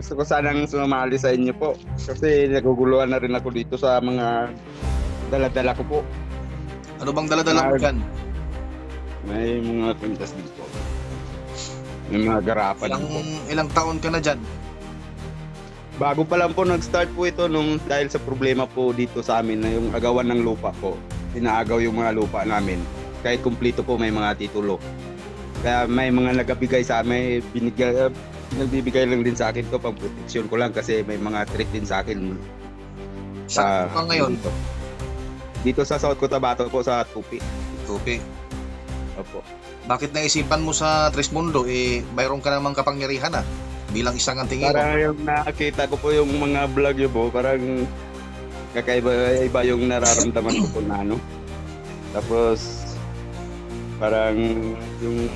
Gusto ko sanang sumali sa inyo po. Kasi naguguluhan na rin ako dito sa mga dala-dala ko po. Ano bang dala-dala mo dyan? May mga kwintas dito. May mga garapan Ilang, po. ilang taon ka na dyan? Bago pa lang po nag-start po ito nung dahil sa problema po dito sa amin na yung agawan ng lupa po. Inaagaw yung mga lupa namin. Kahit kumplito po may mga titulo. Kaya may mga nagabigay sa amin, nagbibigay lang din sa akin to pang proteksyon ko lang kasi may mga threat din sa akin. Saan ka ngayon? Dito sa South Cotabato po sa Tupi. Tupi. Opo. Bakit naisipan mo sa Trismundo? Mayroon ka namang kapangyarihan bilang isang antingero. Parang yung nakita ko po yung mga vlog yun po, parang kakaiba-iba yung nararamdaman ko po na ano. Tapos parang yung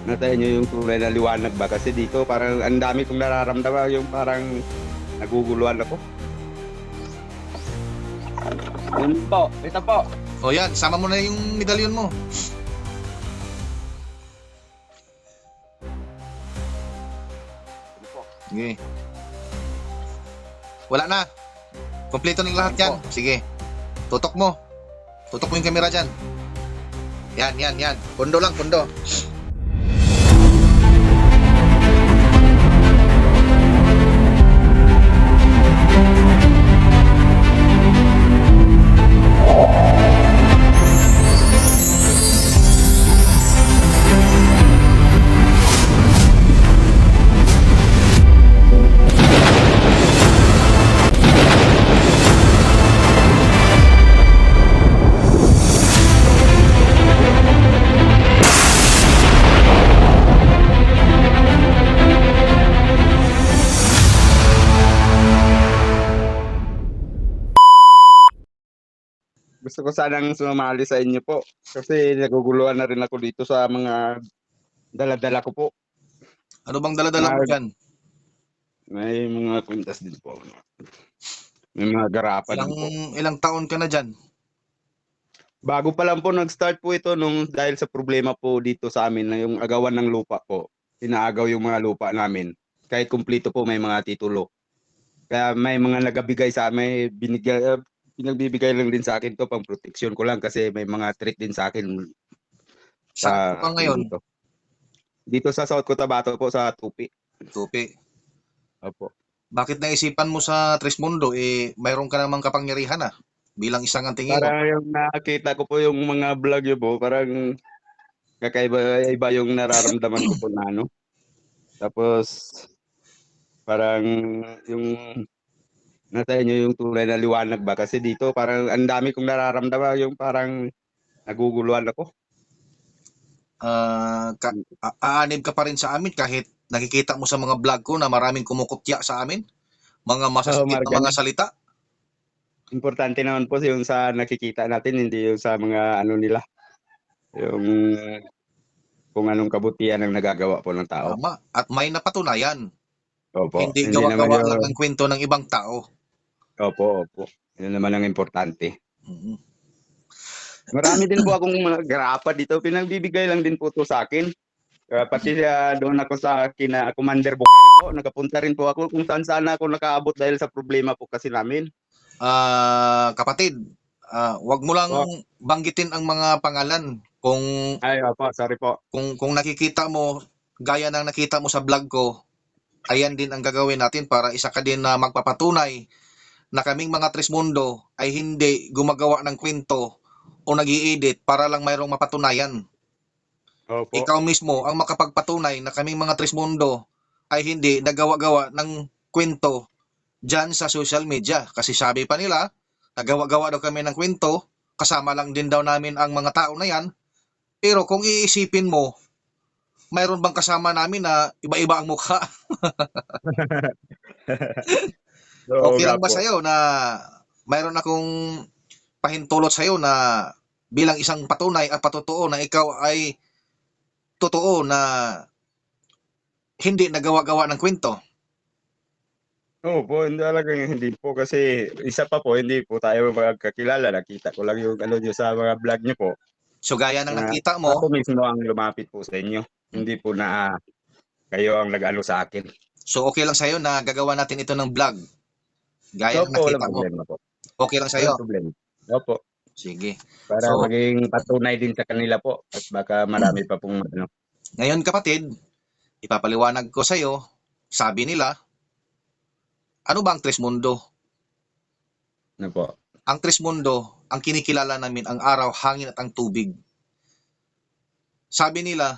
natayo nyo yung tunay na liwanag ba? Kasi dito parang ang dami kong nararamdaman yung parang naguguluhan ako. Yun po, ito po. O yan, sama mo na yung medalyon mo. Sige. Wala na. Kompleto ng lahat yan. Sige. Tutok mo. Tutok mo yung camera dyan. Yan. Pundo lang, pundo. Gusto ko sanang sumali sa inyo po. Kasi naguguluhan na rin ako dito sa mga dala-dala ko po. Ano bang dala-dala mo dyan? May mga kwintas din po. May mga garapan din po. Ilang taon ka na dyan? Bago pa lang po nag-start po ito nung dahil sa problema po dito sa amin na yung agawan ng lupa po. Inaagaw yung mga lupa namin. Kahit kumplito po may mga titulo. Kaya may mga nagabigay sa amin, pinagbibigay lang din sa akin to pang proteksyon ko lang kasi may mga threat din sa akin. Saan ka ngayon? Dito sa South Cotabato po sa Tupi. Tupi. Opo. Bakit naisipan mo sa Trismundo? Mayroon ka namang kapangyarihan bilang isang antingero. Parang yung nakita ko po yung mga vlog yun po, parang kakaiba-iba yung nararamdaman ko po na ano. Tapos parang yung natayo nyo yung tunay na liwanag ba? Kasi dito parang ang dami kong nararamdaman yung parang naguguluhan ako. Aanib ka pa rin sa amin kahit nakikita mo sa mga vlog ko na maraming kumukutya sa amin. Mga masasakit na mga salita. Importante naman po yung sa nakikita natin, hindi yung sa mga ano nila. Yung kung anong kabutihan ang nagagawa po ng tao. Tama. At may napatunayan. Opo. Hindi Hindi naman gawa-gawa yung... lang ng kwento ng ibang tao. Opo. Yun naman ang importante. Mhm. Marami din po akong mga garapan dito. Pinagbibigay lang din po to sa akin. Pati doon ako sa kina Commander Bukay po. Nakapunta rin po ako kung saan ako nakaabot dahil sa problema po kasi namin. Kapatid, wag mo lang banggitin ang mga pangalan. Ay, opo, sorry po. Kung nakikita mo, gaya ng nakita mo sa vlog ko, ayan din ang gagawin natin para isa ka din na magpapatunay na kaming mga Trismundo ay hindi gumagawa ng kwento o nag-i-edit para lang mayroong mapatunayan. Opo. Ikaw mismo ang makapagpatunay na kaming mga Trismundo ay hindi nagawa-gawa ng kwento dyan sa social media. Kasi sabi pa nila, nagawa-gawa daw kami ng kwento, kasama lang din daw namin ang mga tao na yan. Pero kung iisipin mo, mayroon bang kasama namin na iba-iba ang mukha? Okay lang ba sa'yo na mayroon akong pahintulot sa'yo na bilang isang patunay at patotoo na ikaw ay totoo na hindi nagawa-gawa ng kwento? Oo po, hindi talagang hindi po kasi isa pa po, hindi po tayo magkakilala. Nakita ko lang yung ano nyo sa mga vlog nyo po. So gaya ng nakita Ako mo, mismo ang lumapit po sa inyo. Hindi po na kayo ang nag-ano sa akin. So okay lang sa'yo na gagawa natin ito ng vlog. Gaya ng Opo, walang nakita mo. problema po. Okay lang sa'yo? Walang problema. Opo, Sige. para So, maging patunay din sa kanila po at baka marami pa pong ano. ngayon kapatid, ipapaliwanag ko sa'yo, sabi nila, ano ba ang Trismundo? Ano po? Ang Trismundo, ang kinikilala namin, ang araw, hangin at ang tubig. Sabi nila,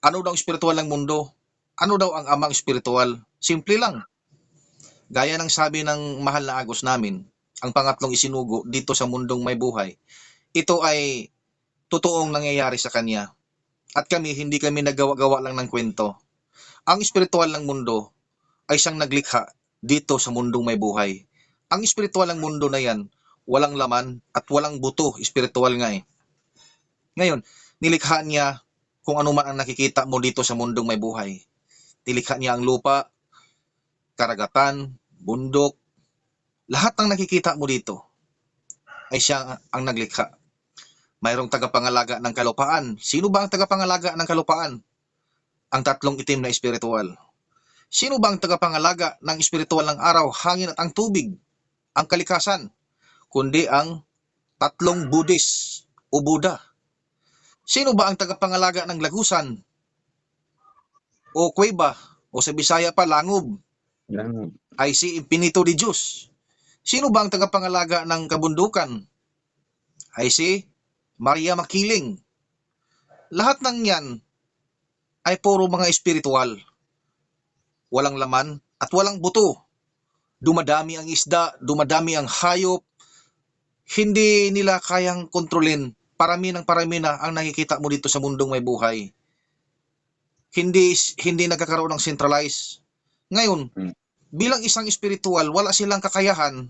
ano daw ang espiritual ng mundo? Ano daw ang amang espiritual? Simple lang. Gaya ng sabi ng mahal na Agos namin, ang pangatlong isinugo dito sa mundong may buhay, ito ay totoong nangyayari sa kanya. At kami, hindi kami nagawa-gawa lang ng kwento. Ang espiritual ng mundo ay siyang naglikha dito sa mundong may buhay. Ang espiritual ng mundo na yan, walang laman at walang buto, espiritual nga eh. Ngayon, nilikha niya kung ano man ang nakikita mo dito sa mundong may buhay. Nilikha niya ang lupa, karagatan, bundok, lahat ng nakikita mo dito ay siya ang naglikha. Mayroong tagapangalaga ng kalupaan. Sino ba ang tagapangalaga ng kalupaan? Ang tatlong itim na espiritual. Sino ba ang tagapangalaga ng espiritual ng araw, hangin at ang tubig? Ang kalikasan. Kundi ang tatlong Buddhist o Buddha. Sino ba ang tagapangalaga ng lagusan o kuweba o sa Bisaya pa langob? Yan. Ay si Infinito de Diyos. Sino ba ang tagapangalaga ng kabundukan? Ay si Maria Makiling. Lahat ng yan ay puro mga espiritual. Walang laman at walang buto. Dumadami ang isda, dumadami ang hayop. Hindi nila kayang kontrolin. Parami na ang nakikita mo dito sa mundong may buhay. Hindi nagkakaroon ng centralized. Ngayon, bilang isang espiritual, wala silang kakayahan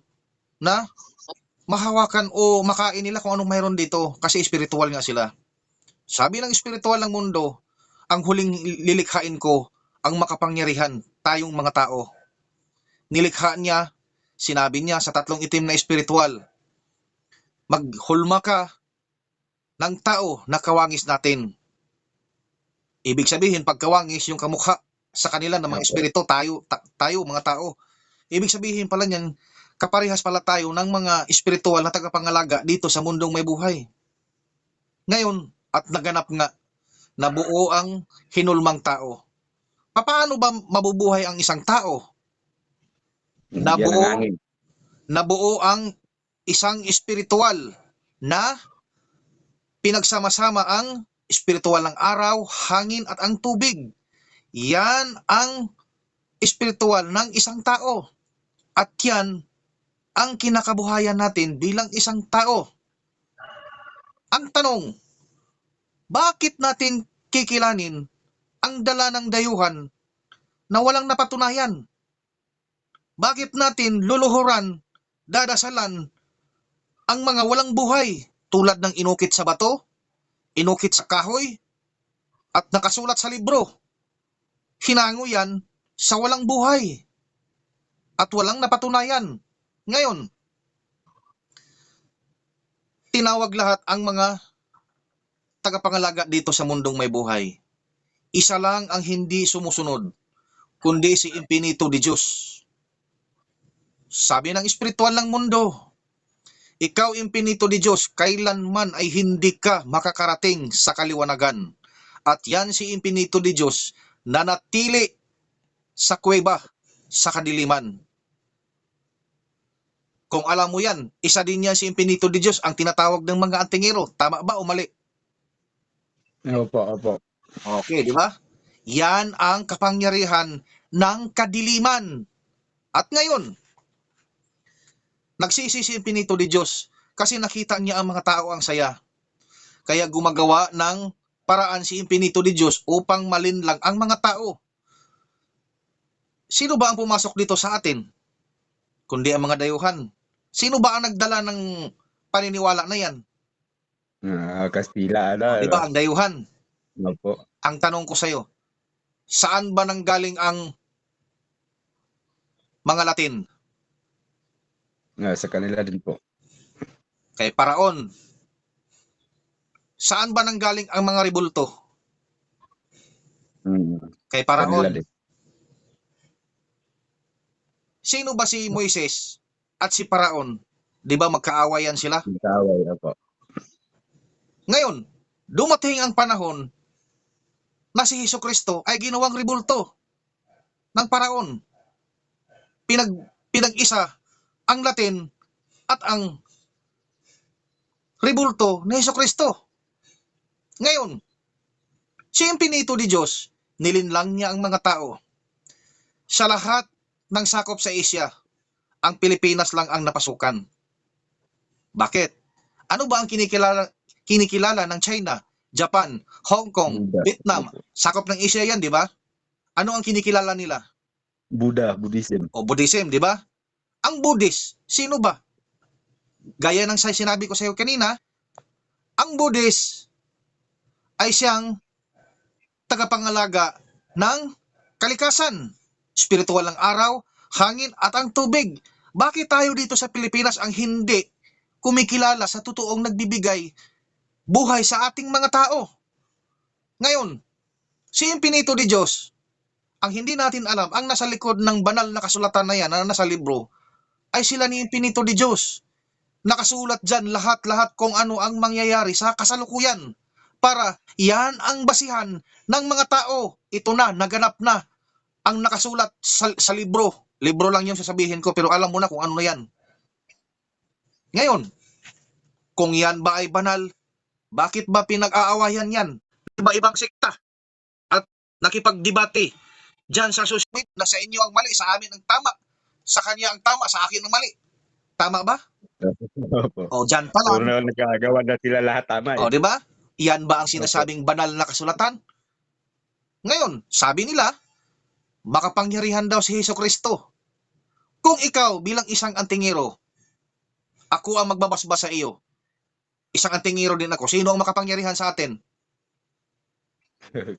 na mahawakan o makain nila kung anong mayroon dito kasi espiritual nga sila. Sabi ng espiritual ng mundo, ang huling lilikhain ko ang makapangyarihan, tayong mga tao. Nilikha niya, sinabi niya sa tatlong itim na espiritual, maghulma ka ng tao na kawangis natin. Ibig sabihin, pagkawangis yung kamukha sa kanila ng mga espiritu, tayo mga tao. Ibig sabihin pala niyan, kaparehas pala tayo ng mga espiritual na tagapangalaga dito sa mundong may buhay. Ngayon, at naganap nga, nabuo ang hinulmang tao. Paano ba mabubuhay ang isang tao? Yan ang hangin. Nabuo ang isang espiritual na pinagsama-sama ang espiritual ng araw, hangin at ang tubig. Yan ang espiritual ng isang tao. At yan ang kinakabuhayan natin bilang isang tao. Ang tanong, bakit natin kikilanin ang dala ng dayuhan na walang napatunayan? Bakit natin luluhuran, dadasalan ang mga walang buhay tulad ng inukit sa bato, inukit sa kahoy, at nakasulat sa libro? Hinango yan sa walang buhay at walang napatunayan. Ngayon, tinawag lahat ang mga tagapangalaga dito sa mundong may buhay. Isa lang ang hindi sumusunod, kundi si Infinito de Diyos. Sabi ng espiritual ng mundo, ikaw Infinito de Diyos, kailanman ay hindi ka makakarating sa kaliwanagan. At yan si Infinito de Diyos na natili sa kuweba, sa kadiliman. Kung alam mo yan, isa din yan si Infinito de Diyos, ang tinatawag ng mga antingero. Tama ba o mali? Opo. Okay, di ba? Yan ang kapangyarihan ng kadiliman. At ngayon, nagsisi si Infinito de Diyos kasi nakita niya ang mga tao ang saya. Kaya gumagawa ng paraan si Infinito de Diyos upang malinlang ang mga tao. Sino ba ang pumasok dito sa atin? Kundi ang mga dayuhan. Sino ba ang nagdala ng paniniwala na yan? Kastila, Di ba ang dayuhan? Opo. Ang tanong ko sa'yo, saan ba nanggaling ang mga Latin? Sa kanila din po. Kay Paraon. Saan ba nanggaling ang mga rebulto? Kay Kanila Paraon. din. Sino ba si Moises at si Paraon? Di ba magkaawayan sila? Nagkaaway, opo. Ngayon, dumating ang panahon na si Hesukristo ay ginawang rebulto ng Paraon. Pinag-isa ang Latin at ang rebulto ni Hesukristo. Ngayon, si Impinito di Diyos, nilinlang niya ang mga tao. Sa lahat ng sakop sa Asia, ang Pilipinas lang ang napasukan. Bakit? Ano ba ang kinikilala ng China, Japan, Hong Kong, Buddha. Vietnam? Opo. Sakop ng Asia yan, di ba? Ano ang kinikilala nila? Buddhism. O Buddhism, di ba? Ang Buddhist, sino ba? Gaya ng sinabi ko sa iyo kanina, ang Buddhist ay siyang tagapangalaga ng kalikasan, spiritual ng araw, hangin at ang tubig. Bakit tayo dito sa Pilipinas ang hindi kumikilala sa totoong nagbibigay buhay sa ating mga tao? Ngayon, si Impinito di Diyos, ang hindi natin alam, ang nasa likod ng banal na kasulatan na yan, na nasa libro, ay sila ni Impinito di Diyos. Nakasulat dyan lahat-lahat kung ano ang mangyayari sa kasalukuyan. Para yan ang basihan ng mga tao. Ito na, naganap na ang nakasulat sa libro. Libro lang yung sasabihin ko, pero alam mo na kung ano na yan. Ngayon, kung yan ba ay banal, bakit ba pinag-aawayan yan? Iba-ibang sekta at nakipagdebate dyan sa social media na sa inyo ang mali, sa amin ang tama. Sa kanya ang tama, sa akin ang mali. Tama ba? Opo. O, dyan pa Puro lang. na nagkagawa na sila lahat tama O, eh. di ba? Yan ba ang sinasabing banal na kasulatan? Ngayon, sabi nila, makapangyarihan daw si Hesukristo. Kung ikaw bilang isang antingero, ako ang magbabasbas sa iyo. Isang antingero din ako. Sino ang makapangyarihan sa atin?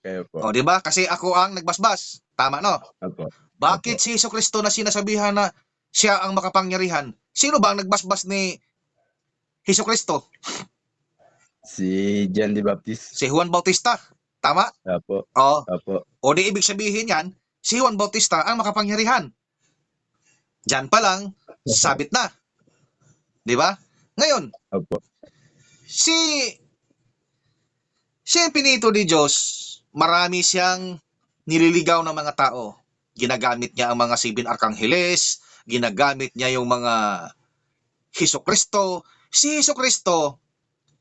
Kayo po. O, di ba? Kasi ako ang nagbasbas. Tama, no? Opo. Bakit si Hesukristo na sinasabihan na siya ang makapangyarihan? Sino ba ang nagbasbas ni Hesukristo? Si John the Baptist. Si Juan Bautista. Tama? Opo. O, Opo. o di ibig sabihin yan, si Juan Bautista ang makapangyarihan. Diyan pa lang, sabit na. Di ba? Ngayon, Opo. si Impinito di Diyos, marami siyang nililigaw ng mga tao. Ginagamit niya ang mga 7 Arkangheles, ginagamit niya yung mga Hesukristo. Si Hesukristo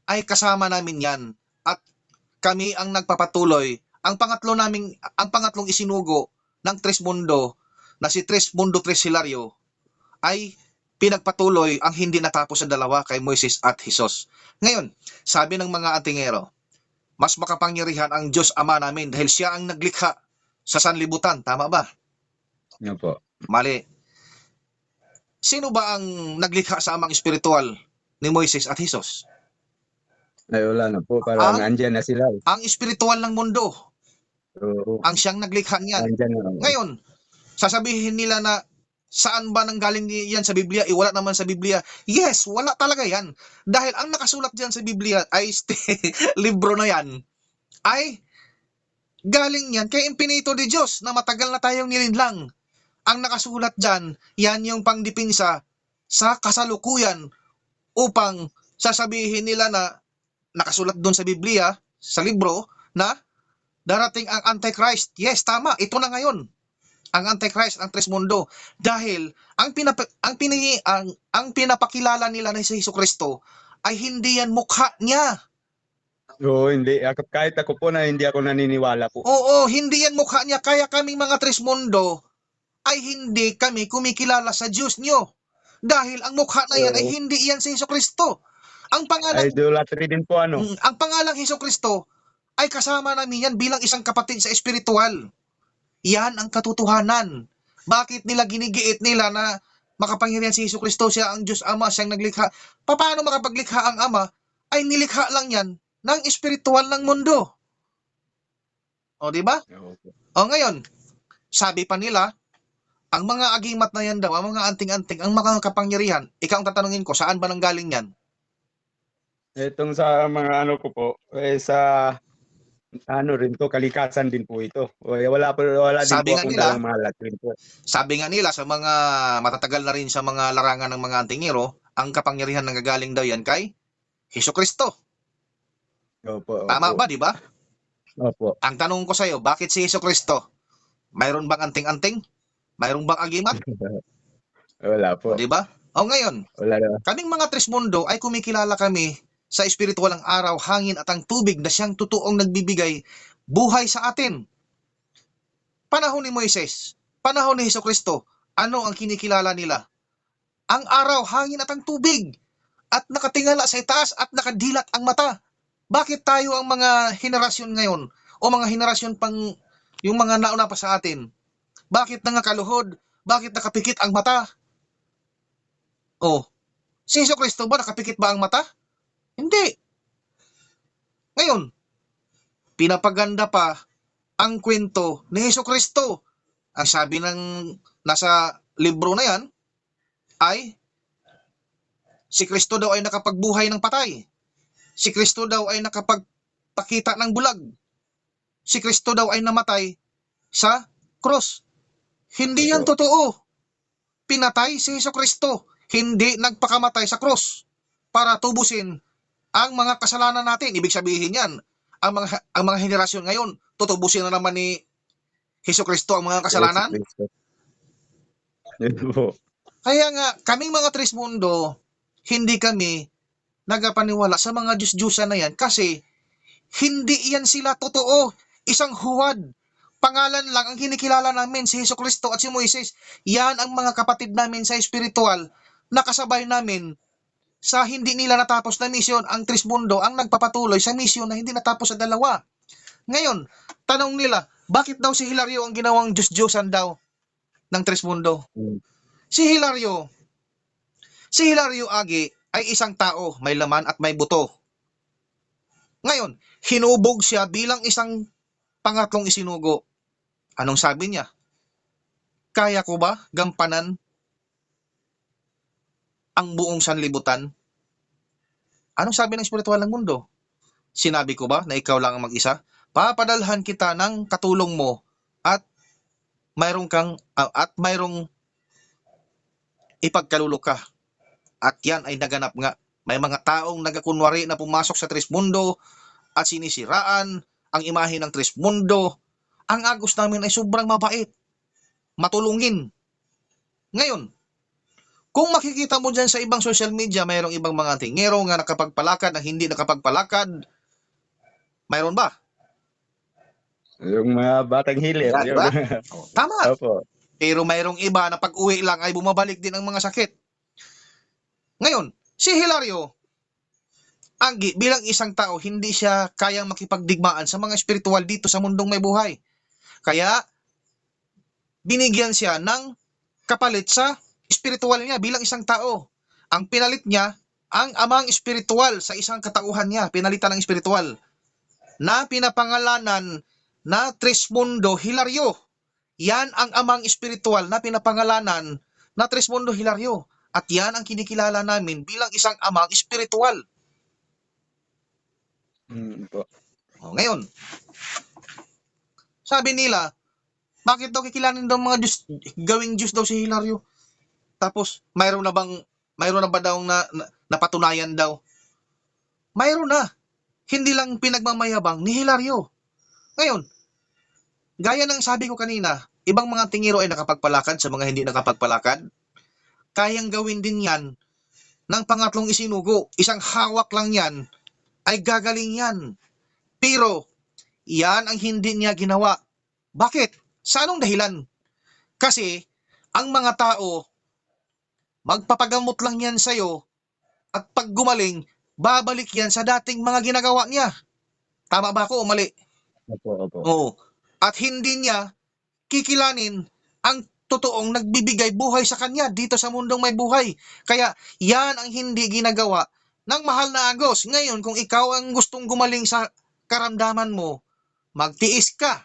ay kasama namin yan at kami ang nagpapatuloy. Ang pangatlong isinugo ng Trismundo na si Trismundo Tres Hilario ay pinagpatuloy ang hindi natapos sa dalawa kay Moises at Jesus. Ngayon, sabi ng mga antingero, mas makapangyarihan ang Diyos Ama namin dahil siya ang naglikha sa sanlibutan. Tama ba? Opo. Mali. Sino ba ang naglikha sa amang espiritual ni Moises at Jesus? Ay, wala na po. Parang Ang- andyan na sila. Ang espiritual ng mundo. Oo. Ang siyang naglikha niyan. Andyan na. Ngayon, sasabihin nila na saan ba nanggaling yan sa Biblia? Wala naman sa Biblia. Yes, wala talaga yan. Dahil ang nakasulat diyan sa Biblia ay libro na yan ay galing yan kay Impinito di Diyos na matagal na tayong nilinlang. Ang nakasulat diyan, yan yung pangdipinsa sa kasalukuyan upang sasabihin nila na nakasulat doon sa Biblia, sa libro, na darating ang Antichrist. Yes, tama. Ito na ngayon. Ang Antichrist, ang Trismundo. Dahil ang pinapakilala nila na si Hesukristo ay hindi yan mukha niya. Oo, hindi. Kahit ako po na hindi ako naniniwala po. Oo, hindi yan mukha niya. Kaya kaming mga Trismundo ay hindi kami kumikilala sa Diyos niyo. Dahil ang mukha na yan ay hindi yan si Hesukristo. Ang pangalang Idolatry din po ano. ang pangalang Hesukristo ay kasama namin yan bilang isang kapatid sa espiritual. Yan ang katotohanan. Bakit nila ginigiit nila na makapangyarihan si Hesukristo, siya ang Diyos Ama, siyang naglikha? Paano makapaglikha ang Ama? Ay nilikha lang yan ng espiritual ng mundo. O, di ba? Opo. O, ngayon, sabi pa nila, ang mga agimat na yan daw, ang mga anting-anting, ang mga kapangyarihan, ikaw ang tatanungin ko, saan ba nanggaling yan? Itong sa mga ano ko po, sa ano rin 'to, kalikasan din po ito. Wala din Sabi po nga akong nila, dalang malat rin po. sabi nga nila sa mga matatagal na rin sa mga larangan ng mga antingero, ang kapangyarihan nanggagaling daw yan kay Hesukristo. Opo, Tama opo. ba, di ba? Opo. Ang tanong ko sa iyo, bakit si Hesukristo? Mayroon bang anting-anting? Mayroon bang agimat? Wala po. O, di ba? O ngayon, Wala na. kaming mga Trismundo ay kumikilala kami sa espiritual ng araw, hangin at ang tubig na siyang totoong nagbibigay buhay sa atin. Panahon ni Moises, panahon ni Hesukristo, ano ang kinikilala nila? Ang araw, hangin at ang tubig, at nakatingala sa itaas at nakadilat ang mata. Bakit tayo ang mga henerasyon ngayon o mga henerasyon pang yung mga nauna pa sa atin? Bakit nangakaluhod? Bakit nakapikit ang mata? Oh, si Hesukristo ba nakapikit ba ang mata? Hindi. Ngayon, pinapaganda pa ang kwento ni Hesukristo. Ang sabi ng nasa libro na yan ay si Kristo daw ay nakapagbuhay ng patay. Si Kristo daw ay nakapagpakita ng bulag. Si Kristo daw ay namatay sa cross. Hindi yan Opo. totoo. Pinatay si Hesukristo. Hindi nagpakamatay sa cross para tubusin ang mga kasalanan natin. Ibig sabihin yan, ang mga henerasyon ngayon, tutubusin na naman ni Hesukristo ang mga kasalanan. Jesu Cristo. Yun po. Kaya nga, kaming mga Trismundo, hindi kami nagapaniwala sa mga Diyos-Diyosan na yan kasi hindi yan sila totoo. Isang huwad. Pangalan lang ang kinikilala namin, si Hesukristo at si Moises. Yan ang mga kapatid namin sa espiritual na kasabay namin sa hindi nila natapos na misyon. Ang Trismundo ang nagpapatuloy sa misyon na hindi natapos sa dalawa. Ngayon, tanong nila, bakit daw si Hilario ang ginawang Diyos-Diyosan daw ng Trismundo? Hmm. Si Hilario Agi ay isang tao, may laman at may buto. Ngayon, hinubog siya bilang isang pangatlong isinugo. Anong sabi niya? Kaya ko ba gampanan ang buong sanlibutan? Anong sabi ng espiritual ng mundo? Sinabi ko ba na ikaw lang ang mag-isa? Papadalhan kita ng katulong mo at mayroong ipagkalulok ka. At yan ay naganap nga. May mga taong nagakunwari na pumasok sa Trismundo at sinisiraan ang imahe ng Trismundo. Ang Agos namin ay sobrang mabait, matulungin. Ngayon, kung makikita mo dyan sa ibang social media, mayroong ibang mga tingero nga nakapagpalakad na hindi nakapagpalakad. Mayroon ba? Yung mga batang hilir. Yan, Yun. diba? Tama. Opo. Pero mayroong iba na pag-uwi lang ay bumabalik din ang mga sakit. Ngayon, si Hilario Agi bilang isang tao, hindi siya kayang makipagdigmaan sa mga espiritual dito sa mundong may buhay. Kaya, binigyan siya ng kapalit sa espiritual niya bilang isang tao. Ang pinalit niya, ang amang espiritual sa isang katauhan niya, pinalitan ng espiritual, na pinapangalanan na Trismundo Hilario. Yan ang amang espiritual na pinapangalanan na Trismundo Hilario. At yan ang kinikilala namin bilang isang amang espiritual. Po. Ngayon, sabi nila, bakit daw kikilanin daw mga Diyos, gawing Diyos daw si Hilario? Tapos, mayroon na ba daw na napatunayan daw? Mayroon na. Hindi lang pinagmamayabang ni Hilario. Ngayon, gaya ng sabi ko kanina, ibang mga tingiro ay nakapagpalakad sa mga hindi nakapagpalakad. Kayang gawin din yan ng pangatlong isinugo. Isang hawak lang yan, ay gagaling yan. Pero, yan ang hindi niya ginawa. Bakit? Sa anong dahilan? Kasi, ang mga tao, magpapagamot lang yan sa'yo, at pag gumaling, babalik yan sa dating mga ginagawa niya. Tama ba ako o mali? Opo. Oo. At hindi niya kikilanin ang totoong nagbibigay buhay sa kanya dito sa mundong may buhay. Kaya, yan ang hindi ginagawa ng mahal na Agos. Ngayon, kung ikaw ang gustong gumaling sa karamdaman mo, magtiis ka.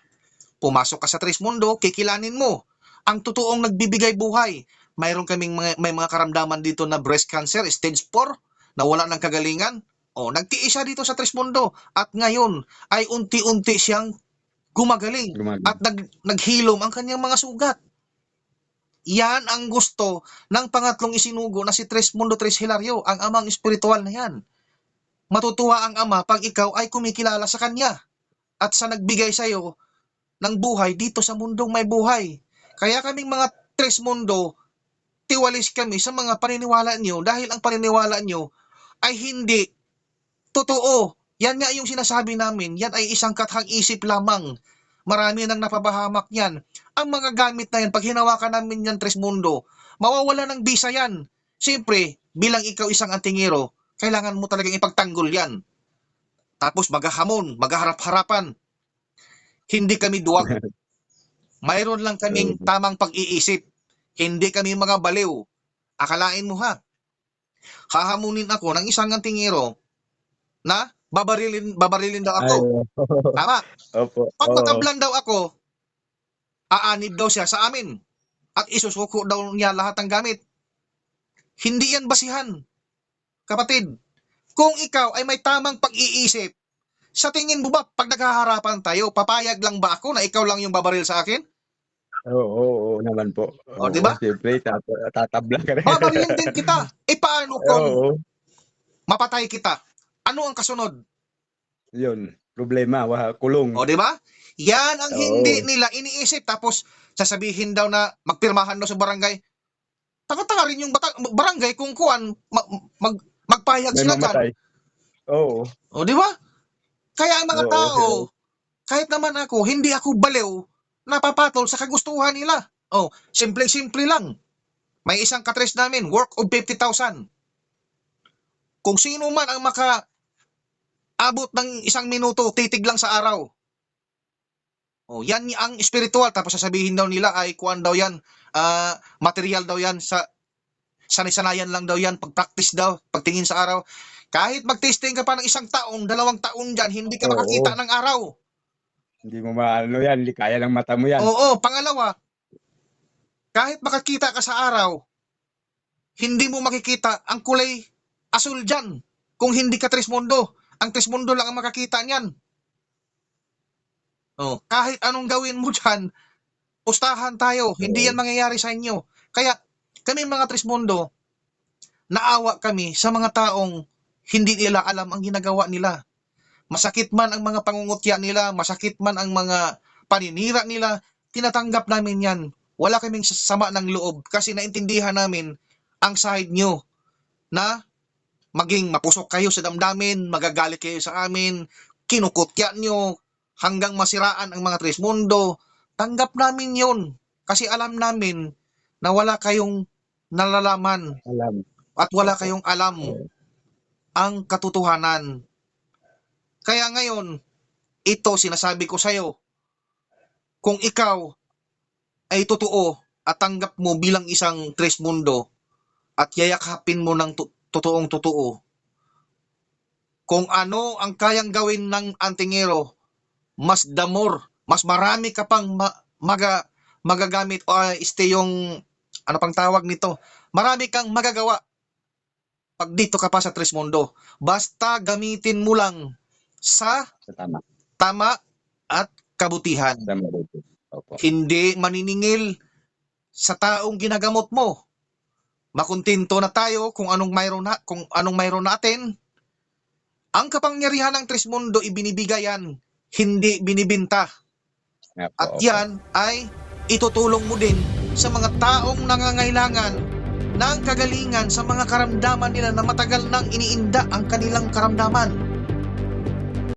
Pumasok ka sa Trismundo, kikilanin mo ang totoong nagbibigay buhay. May mga karamdaman dito na breast cancer, stage 4, na wala ng kagalingan. Nagtiis siya dito sa Trismundo at ngayon ay unti-unti siyang gumagaling at naghilom ang kanyang mga sugat. Yan ang gusto ng pangatlong isinugo na si Trismundo Tres Hilario, ang amang espiritual na yan. Matutuwa ang ama pag ikaw ay kumikilala sa kanya at sa nagbigay sa iyo ng buhay dito sa mundong may buhay. Kaya kaming mga Trismundo, tiwalis kami sa mga paniniwala nyo dahil ang paniniwala nyo ay hindi totoo. Yan nga yung sinasabi namin, yan ay isang kathang isip lamang. Marami nang napapahamak yan. Ang mga gamit na yan, pag hinawakan namin yan, Trismundo, mawawala ng bisa yan. Siyempre, bilang ikaw isang antingero, kailangan mo talagang ipagtanggol yan. Tapos maghahamon, magharap-harapan. Hindi kami duwag. Mayroon lang kaming tamang pag-iisip. Hindi kami mga baliw. Akalain mo ha, hahamunin ako ng isang antingero na babarilin daw ako. Tama. Opo. Pag matablan daw ako, aanib daw siya sa amin at isusuko daw niya lahat ng gamit. Hindi yan basihan, kapatid. Kung ikaw ay may tamang pag-iisip, sa tingin mo ba pag nagkaharapan tayo, papayag lang ba ako na ikaw lang yung babaril sa akin? Oo naman po. Di ba? Siyempre, tatabla ka rin. Babarilin din kita. Paano kung Oo. mapatay kita? Ano ang kasunod? Yun. Problema. Kulong. Di ba? Yan ang hindi nila iniisip. Tapos sasabihin daw na magpirmahan daw sa barangay. Taka-taka rin yung barangay kung kuan magpayag May sila dyan. mamatay. Oo. Di ba? Kaya ang mga Oo. tao, kahit naman ako, hindi ako baliw, napapatol sa kagustuhan nila. Simple-simple lang. May isang katres namin, work of 50,000. Kung sino man ang makaabot ng 1 minuto, titig lang sa araw. Yan ang spiritual. Tapos sasabihin daw nila ay kuan daw yan, material daw yan, sa sanay-sanayan lang daw yan, pag-practice daw, pagtingin sa araw. Kahit mag-testing ka pa ng 1 taon, 2 taon dyan, hindi ka makakita ng araw. Hindi mo maano yan. Hindi kaya ng mata mo yan. Pangalawa, kahit makakita ka sa araw, hindi mo makikita ang kulay asul dyan. Kung hindi ka Trismundo, ang Trismundo lang ang makakita niyan. Kahit anong gawin mo dyan, pustahan tayo. Hindi yan mangyayari sa inyo. Kaya kami mga Trismundo, naawa kami sa mga taong hindi nila alam ang ginagawa nila. Masakit man ang mga pangungutya nila, masakit man ang mga paninira nila, tinatanggap namin yan. Wala kaming sama ng loob kasi naintindihan namin ang side nyo na maging mapusok kayo sa damdamin, magagalit kayo sa amin, kinukutya nyo, hanggang masiraan ang mga Trismundo. Tanggap namin yun kasi alam namin na wala kayong nalalaman at wala kayong alam ang katotohanan. Kaya ngayon, ito sinasabi ko sa'yo, kung ikaw ay totoo at tanggap mo bilang isang Trismundo at yayakapin mo ng totoong totoo, kung ano ang kayang gawin ng antingero, mas marami ka pang magagamit yung ano pang tawag nito, marami kang magagawa pag dito ka pa sa Trismundo. Basta gamitin mo lang sa tama at kabutihan. Hindi maniningil sa taong ginagamot mo. Makontento na tayo kung anong mayroon natin. Ang kapangyarihan ng Trismundo ibinibigay yan, hindi binibinta. At yan ay itutulong mo din sa mga taong nangangailangan ng kagalingan sa mga karamdaman nila na matagal nang iniinda ang kanilang karamdaman.